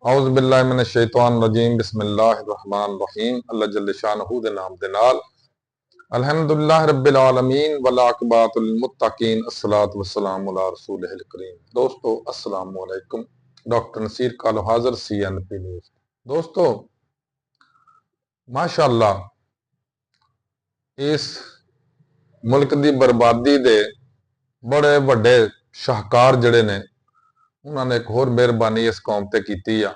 औज़ बिल्लाहि मिनश शैतानिर रजीम बिस्मिल्लाहिर रहमानिर रहीम अल्लाह जल्ल शानहू दे नाम दे नाल अल्हम्दुलिल्लाह रब्बिल आलमीन वल आक़िबतुल लिल मुत्तकीन अस्सलातु वस्सलामु अला रसूलिल करीम। दोस्तों अस्सलामु अलैकुम। डॉक्टर नसीर कालो हाज़िर CNP न्यूज़। दोस्तों माशाअल्लाह इस मुल्क दी बर्बादी दे बड़े वड्डे शाहकार जड़े ने उन्होंने एक होर मेहरबानी इस कौम ते कीती आ।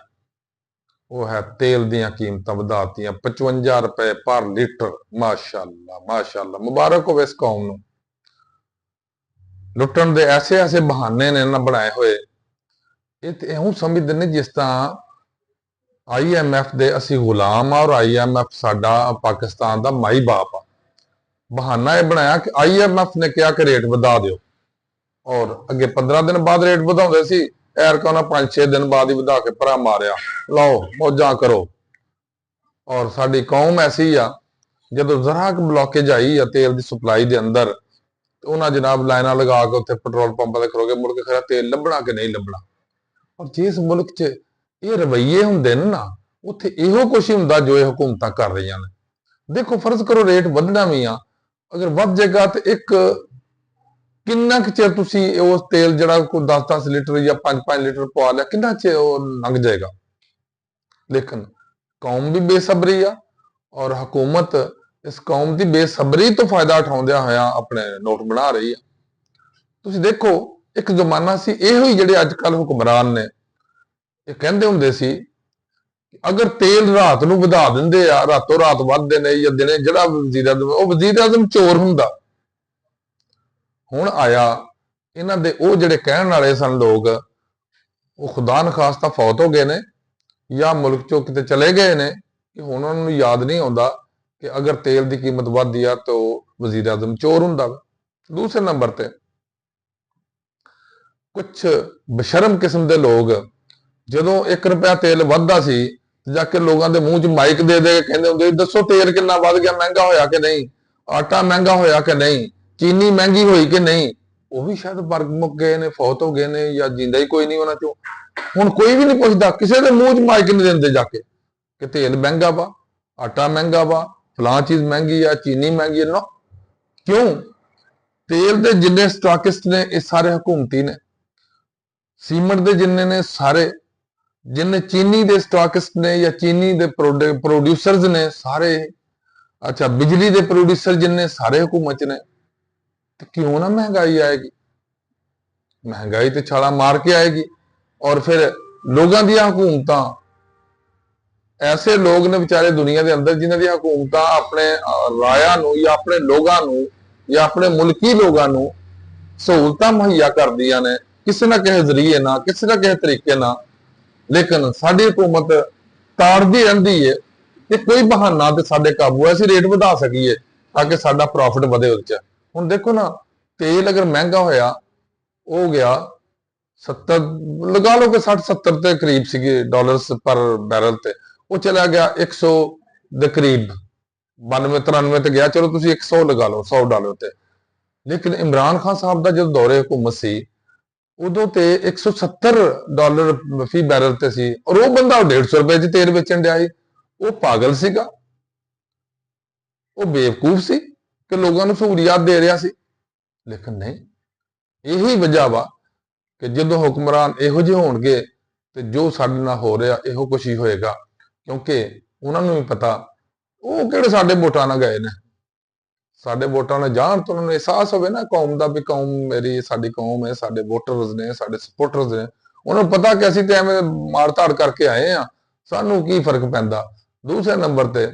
वो है तेल दियां कीमतां वधातियां 55 रुपए पर लीटर। माशाअल्लाह माशाअल्लाह, मुबारक होवे इस कौम नूं। लुट्टण दे ऐसे ऐसे बहाने ने ना बनाए होए, ये ते इउं समझदे ने जिस तरह IMF दे असी गुलाम आ और IMF साडा पाकिस्तान दा माई बाप आ। बहाना यह बनाया कि IMF ने कहा कि रेट वधा दिओ और अगे 15 दिन बाद रेट वधाउंदे सी, ऐरका उन्हां 5-6 दिन बाद ही वधा के भरा मारिया, लाओ मौजां करो। और साडी कौम ऐसी आ, जदों जरा क ब्लॉकेज आई आ तेल की सप्लाई के अंदर, तो उन्हें जनाब लाइना लगा के उत्थे पेट्रोल पंप पर खड़ो के मुड़ के खरा तेल लभना कि नहीं लभना। और जिस मुल्क च ये रवैये हुंदे ने ना, उत्थे इहो कुछ ही हुंदा जो ये हुकूमतां कर रही ने। देखो फर्ज करो रेट वधना भी आ, अगर वध जाएगा तो एक किन्ना क चिर तुसी उस तेल जड़ा कोई 10-10 लीटर या 5-5 लीटर पवा लिया, किन्ना चिर लंघ जाएगा। लेकिन कौम भी बेसबरी आ और हुकूमत इस कौम की बेसबरी तो फायदा उठाउंदियां होया अपने नोट बना रही है। तुसी देखो एक जमाना सी इहो ही जिहड़े अजकल हुक्मरान ने ये कहंदे हुंदे सी अगर तेल रात नूं वधा दिंदे आ, रातों रात वधदे ने या दिने जिहड़ा वज़ीर आज़म वो वज़ीर आज़म चोर हुंदा। हुण आया इन्हां दे ओ जिहड़े कहण वाले सन लोग, वो खुदा नखास्ता फौत हो गए ने या मुल्क चों किते चले गए ने कि हुण उन्हां नूं याद नहीं आउंदा कि अगर तेल की कीमत वधदी आ तो वज़ीर आज़म चोर हुंदा। दूसरे नंबर ते कुछ बेशरम किस्म के लोग जदों 1 रुपया तेल वधदा सी जाके लोगों के मुंह च माइक दे दे के कहंदे हुंदे दसो तेल कितना वध गया, महंगा होया कि नहीं, आटा महंगा होया कि नहीं, चीनी महंगी हुई कि नहीं। वो भी शायद मर मुक गए ने, फौत हो गए ने या जिंदा ही कोई नहीं उन्हां चों। हुण कोई भी नहीं पुछदा, किसी के मुंह च माइक नहीं देंदे जाके कि तेल महंगा वा, आटा महंगा वा, फलां चीज महंगी आ, चीनी महंगी है। नो क्यों? तेल के जिन्ने स्टॉकिस्ट ने ये सारे हुकूमती ने, सीमेंट के जिन्ने ने सारे, जिन्ने चीनी के स्टॉकिस्ट ने या चीनी के प्रोड्यूसर्स ने सारे, अच्छा बिजली के प्रोड्यूसर जिन्ने सारे हुकूमत ने। तो क्यों ना महंगाई आएगी? महंगाई तो छाला मार के आएगी। और फिर लोगों दी हुकूमतां, ऐसे लोग ने बेचारे दुनिया के अंदर जिन्हां दी हुकूमतां अपने राया नूं या अपने लोगों नूं या अपने मुल्की लोगों नूं सहूलतां मुहैया कर दियां ने किसी ना किसी जरिए ना, किसी ना किसी तरीके ना। लेकिन साडी हुकूमत ताड़दी रहिंदी है कि कोई बहाना ते साडे काबू असीं रेट वधा सकीए ताकि साडा प्रॉफिट वधे उहदे च। हुण देखो ना, तेल अगर महंगा होया हो गया 70, लगा लो कि 60-70 के करीब सी डॉलर्स पर बैरल ते, वो चला गया 100 के करीब, 92-93 ते गया, चलो तुसी 100 लगा लो, $100 ते। लेकिन इमरान खान साहब का जो दौरे हुकूमत सी उदों ते $170 फी बैरल ते सी और वो बंदा 150 रुपए च तेल बेचण दिया ही। वो पागल सीगा, वो बेवकूफ सी कि लोगों को सहूलियात दे रहा सी। लेकिन नहीं, यही वजह वा कि जो हुक्मरान इहो ਜਿਹੇ होणगे तो जो साडे नाल हो रहा इहो कुछ ही होएगा। क्योंकि उन्होंने भी पता वो किहड़े साडे वोटां नाल गए ने, साडे वोटां नाल जाण तो उन्होंने एहसास होवे ना कौम का भी कौम मेरी साडी कौम है, साडे वोटर्स ने, साडे सपोर्टर्स ने। उन्होंने पता कि असीं ते एवें मार धाड़ करके आए आ, सानू की फर्क पैंदा। दूसरे नंबर ते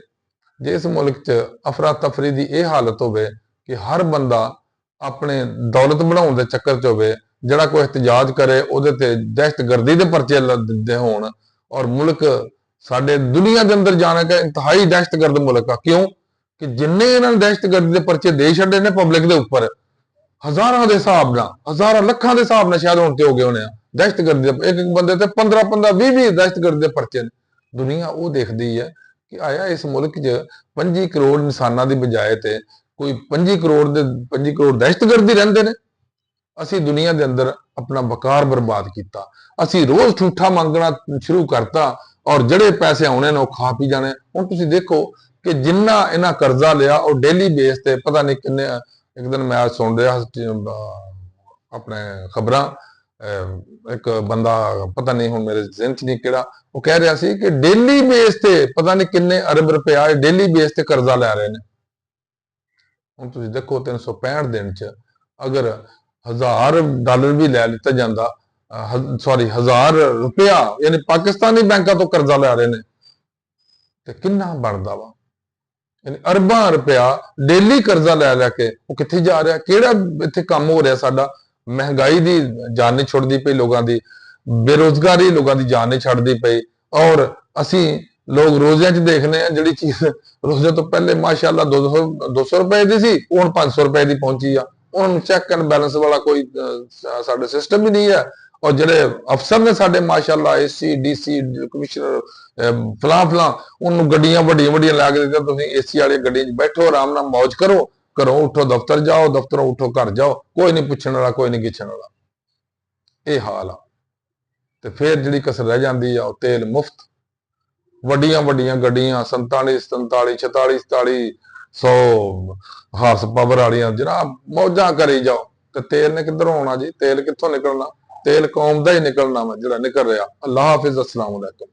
जिस मुल्क च अफरा तफरी की यह हालत होवे कि हर बंदा अपने दौलत बनाने के चक्कर च होवे, जड़ा कोई एहतजाज करे ਉਹਦੇ ਤੇ दहशतगर्दी के परचे दिंदे होण और मुल्क साडे दुनिया के अंदर जाने का इंतहाई दहशतगर्द मुल्क आ। क्यों कि जिन्ने इन्हां दहशतगर्दी के परचे दे छड्डे ने पब्लिक के उपर, हज़ारां के हिसाब नाल, हज़ारां लखां के हिसाब नाल शायद हुण ते हो गए होणे आ दहशतगर्दी एक एक बंदे ते 15-15 20-20 दहशतगर्दी के परचे ने। दुनिया वो देखदी है कि आया इस मुल्क च 25 करोड़ इंसानां दी बजाए ते कोई 25 करोड़ दहशतगर्दी रहिंदे ने। ਅਸੀਂ ਦੁਨੀਆ ਦੇ ਅੰਦਰ ਆਪਣਾ ਵਕਾਰ ਬਰਬਾਦ ਕੀਤਾ। ਅਸੀਂ ਰੋਜ਼ ਠੂਠਾ ਮੰਗਣਾ ਸ਼ੁਰੂ ਕਰਤਾ ਔਰ ਜਿਹੜੇ ਪੈਸੇ ਆਉਣੇ ਨੇ ਉਹ ਖਾ ਪੀ ਜਾਣੇ। ਹੁਣ ਤੁਸੀਂ ਦੇਖੋ ਕਿ ਜਿੰਨਾ ਇਹਨਾਂ ਕਰਜ਼ਾ ਲਿਆ ਉਹ ਡੇਲੀ ਬੇਸ ਤੇ ਪਤਾ ਨਹੀਂ ਕਿੰਨੇ, ਇੱਕ ਦਿਨ ਮੈਂ ਸੁਣ ਰਿਹਾ ਆਪਣੇ ਖਬਰਾਂ, ਇੱਕ ਬੰਦਾ ਪਤਾ ਨਹੀਂ ਹੁਣ ਮੇਰੇ ਜ਼ਿਹਨ 'ਚ ਨਹੀਂ ਕਿਹੜਾ, ਉਹ ਕਹਿ ਰਿਹਾ ਸੀ ਕਿ ਡੇਲੀ ਬੇਸ ਤੇ ਪਤਾ ਨਹੀਂ ਕਿੰਨੇ ਅਰਬ ਰੁਪਇਆ ਡੇਲੀ ਬੇਸ ਤੇ ਕਰਜ਼ਾ ਲੈ ਰਹੇ ਨੇ। ਹੁਣ ਤੁਸੀਂ ਦੇਖੋ 365 ਦਿਨ 'ਚ ਅਗਰ $1000 ਵੀ ਲੈ ਲਿੱਤਾ ਜਾਂਦਾ, ਸੌਰੀ 1000 ਰੁਪਇਆ ਯਾਨੀ ਪਾਕਿਸਤਾਨੀ ਬੈਂਕਾਂ ਤੋਂ ਕਰਜ਼ਾ ਲੈ ਰਹੇ ਨੇ, ਤੇ ਕਿੰਨਾ ਬਣਦਾ ਵਾ? ਯਾਨੀ ਅਰਬਾਂ ਰੁਪਇਆ ਡੇਲੀ ਕਰਜ਼ਾ ਲੈ ਲੈ ਕੇ ਉਹ ਕਿੱਥੇ ਜਾ ਰਿਹਾ? ਕਿਹੜਾ ਇੱਥੇ ਕੰਮ ਹੋ ਰਿਹਾ ਸਾਡਾ? ਮਹਿੰਗਾਈ ਦੀ ਜਾਨ ਨਹੀਂ ਛੁੱਟਦੀ ਪਈ ਲੋਕਾਂ ਦੀ, ਬੇਰੋਜ਼ਗਾਰੀ ਲੋਕਾਂ ਦੀ ਜਾਨ ਨਹੀਂ ਛੱਡਦੀ ਪਈ। ਔਰ ਅਸੀਂ ਲੋਕ ਰੋਜ਼ਿਆਂ 'ਚ ਦੇਖਦੇ ਆ ਜਿਹੜੀ ਚੀਜ਼ ਰੋਜ਼ੇ ਤੋਂ ਪਹਿਲੇ ਮਾਸ਼ਾਅੱਲਾ 200 ਰੁਪਏ ਦੀ ਸੀ, ਉਹ ਹੁਣ 500 ਰੁਪਏ ਦੀ ਪਹੁੰਚੀ ਆ। ਹੁਣ ਚੈੱਕ ਐਂਡ ਬੈਲੈਂਸ ਵਾਲਾ ਕੋਈ ਸਾਡੇ ਸਿਸਟਮ ਹੀ ਨਹੀਂ ਹੈ। ਔਰ ਜਿਹੜੇ ਅਫਸਰ ਨੇ ਸਾਡੇ ਮਾਸ਼ਾਅੱਲਾ ਏਸੀ ਡੀਸੀ ਕਮਿਸ਼ਨਰ ਫਲਾਂ ਉਹਨੂੰ ਗੱਡੀਆਂ ਵੱਡੀਆਂ ਵੱਡੀਆਂ ਲਾ ਕੇ ਦਿੱਤੀਆਂ, ਤੁਸੀਂ ਏਸੀ ਵਾਲੀ ਗੱਡੀ 'ਚ ਬੈਠੋ, ਆਰਾਮ ਨਾਲ ਮौज ਕਰੋ, ਘਰੋਂ ਉੱਠੋ ਦਫ਼ਤਰ ਜਾਓ, ਦਫ਼ਤਰੋਂ ਉੱਠੋ ਘਰ ਜਾਓ, ਕੋਈ ਨਹੀਂ ਪੁੱਛਣ ਵਾਲਾ, ਕੋਈ ਨਹੀਂ ਗਿੱਛਣ ਵਾਲਾ। ਇਹ ਹਾਲ ਆ। ਤੇ ਫਿਰ ਜਿਹੜੀ ਕਸਰ ਰਹਿ ਜਾਂਦੀ ਆ ਉਹ ਤੇਲ ਮੁਫਤ, ਵੱਡੀਆਂ ਵੱਡੀਆਂ ਗੱਡੀਆਂ 47 47 46 47 100 ਹਾਰਸ ਪਾਵਰ ਵਾਲੀਆਂ ਜਨਾਬ ਮੌਜਾਂ ਕਰੀ ਜਾਓ, ਤੇ ਤੇਲ ਨੇ ਕਿੱਧਰੋਂ ਆਉਣਾ ਜੀ? ਤੇਲ ਕਿੱਥੋਂ ਨਿਕਲਣਾ? ਤੇਲ ਕੌਮ ਦਾ ਹੀ ਨਿਕਲਣਾ ਵਾ ਜਿਹੜਾ ਨਿਕਲ ਰਿਹਾ। ਅੱਲਾਹ ਹਾਫਿਜ਼, अस्सलाम वालेकुम।